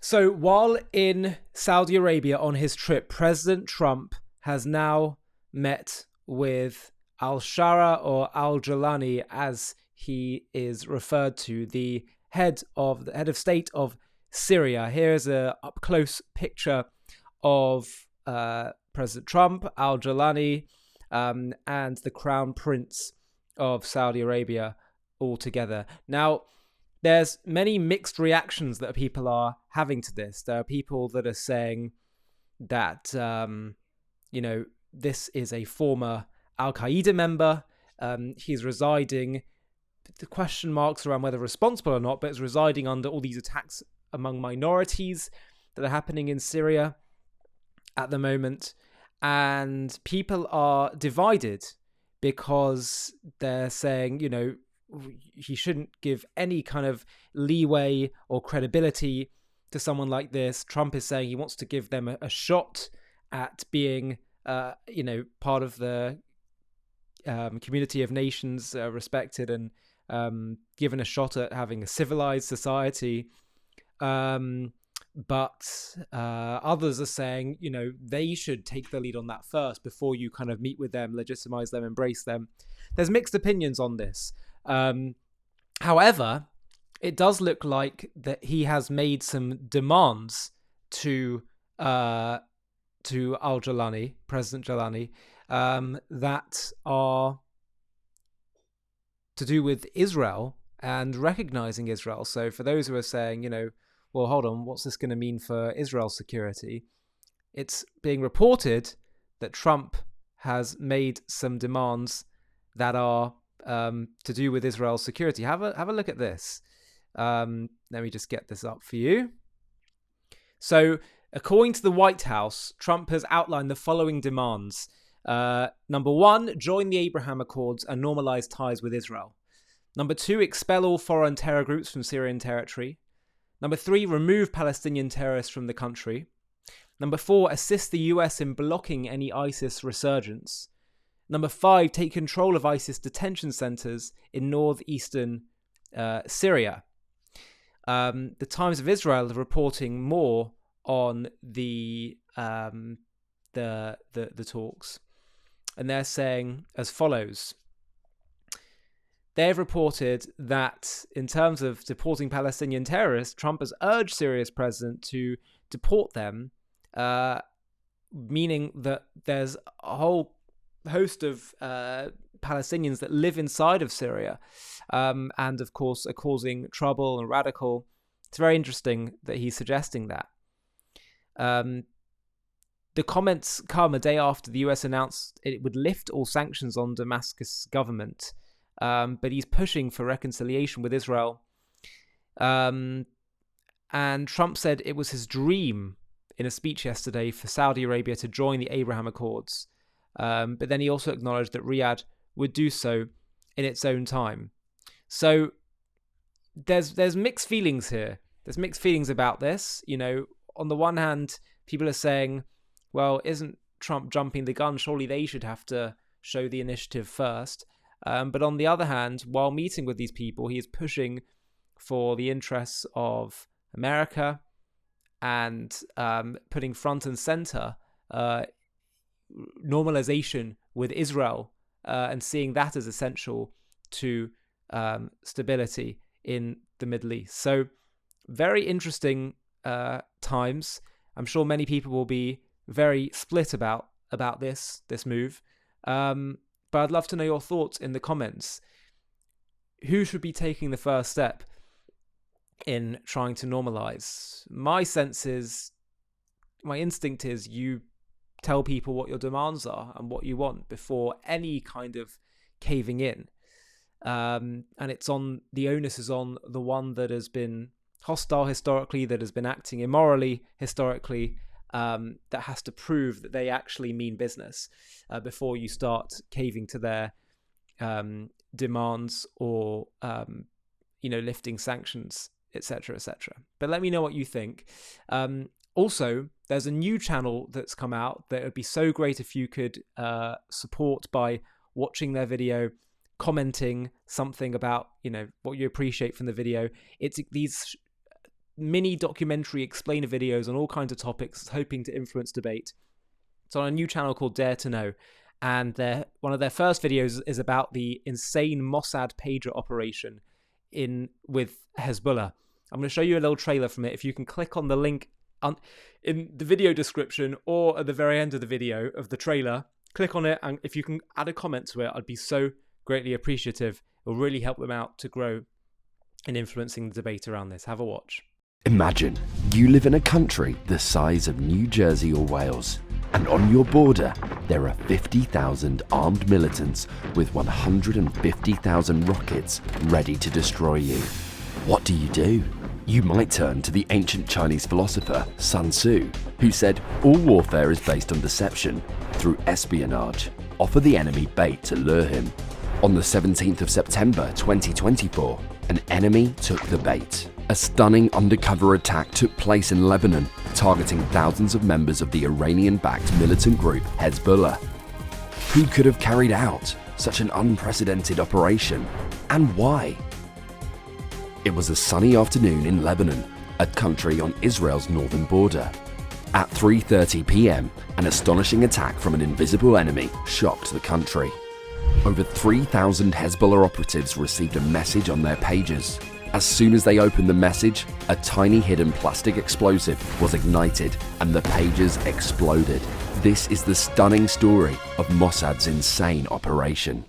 So while in Saudi Arabia on his trip, President Trump has now met with al-Shara, or al-Jolani as he is referred to, the head of state of Syria. Here's a up close picture of President Trump, al-Jolani, and the Crown Prince of Saudi Arabia all together. Now, there's many mixed reactions that people are having to this. There are people that are saying that, this is a former Al-Qaeda member. He's residing, the question marks around whether responsible or not, but is residing under all these attacks among minorities that are happening in Syria at the moment. And people are divided because they're saying, he shouldn't give any kind of leeway or credibility to someone like this. Trump is saying he wants to give them a shot at being, part of the community of nations, respected and given a shot at having a civilized society. But others are saying, they should take the lead on that first before you kind of meet with them, legitimize them, embrace them. There's mixed opinions on this. However, it does look like that he has made some demands to al-Jolani, President Jolani, that are to do with Israel and recognizing Israel. So for those who are saying, well, hold on, what's this going to mean for Israel's security? It's being reported that Trump has made some demands that are to do with Israel's security. Have a look at this. Let me just get this up for you. So, according to the White House, Trump has outlined the following demands. Number 1, join the Abraham Accords and normalize ties with Israel. Number 2, expel all foreign terror groups from Syrian territory. Number 3, remove Palestinian terrorists from the country. Number 4, assist the US in blocking any ISIS resurgence. Number 5, take control of ISIS detention centers in northeastern Syria. The Times of Israel are reporting more on the talks, and they're saying as follows. They've reported that in terms of deporting Palestinian terrorists, Trump has urged Syria's president to deport them, meaning that there's a whole host of Palestinians that live inside of Syria, and of course are causing trouble and radical. It's very interesting that he's suggesting that. The comments come a day after the US announced it would lift all sanctions on Damascus government, but he's pushing for reconciliation with Israel. And Trump said it was his dream in a speech yesterday for Saudi Arabia to join the Abraham Accords. But then he also acknowledged that Riyadh would do so in its own time. So there's mixed feelings here. There's mixed feelings about this. On the one hand, people are saying, well, isn't Trump jumping the gun? Surely they should have to show the initiative first. But on the other hand, while meeting with these people, he is pushing for the interests of America and putting front and center normalization with Israel, and seeing that as essential to stability in the Middle East. So very interesting times. I'm sure many people will be very split about this move. But I'd love to know your thoughts in the comments. Who should be taking the first step in trying to normalize? My instinct is you tell people what your demands are and what you want before any kind of caving in. And the onus is on the one that has been hostile historically, that has been acting immorally historically, that has to prove that they actually mean business before you start caving to their demands or lifting sanctions, etc., etc. But let me know what you think. Also, there's a new channel that's come out that would be so great if you could support by watching their video, commenting something about what you appreciate from the video. It's these mini documentary explainer videos on all kinds of topics, hoping to influence debate. It's on a new channel called Dare to Know. And one of their first videos is about the insane Mossad pager operation with Hezbollah. I'm going to show you a little trailer from it. If you can click on the link in the video description or at the very end of the video of the trailer, click on it, and if you can add a comment to it, I'd be so greatly appreciative. It will really help them out to grow in influencing the debate around this. Have a watch. Imagine you live in a country the size of New Jersey or Wales, and on your border there are 50,000 armed militants with 150,000 rockets ready to destroy you. What do? You might turn to the ancient Chinese philosopher Sun Tzu, who said all warfare is based on deception through espionage. Offer the enemy bait to lure him. On the 17th of September 2024, an enemy took the bait. A stunning undercover attack took place in Lebanon, targeting thousands of members of the Iranian-backed militant group Hezbollah. Who could have carried out such an unprecedented operation, and why? It was a sunny afternoon in Lebanon, a country on Israel's northern border. At 3:30 p.m, an astonishing attack from an invisible enemy shocked the country. Over 3,000 Hezbollah operatives received a message on their pages. As soon as they opened the message, a tiny hidden plastic explosive was ignited and the pages exploded. This is the stunning story of Mossad's insane operation.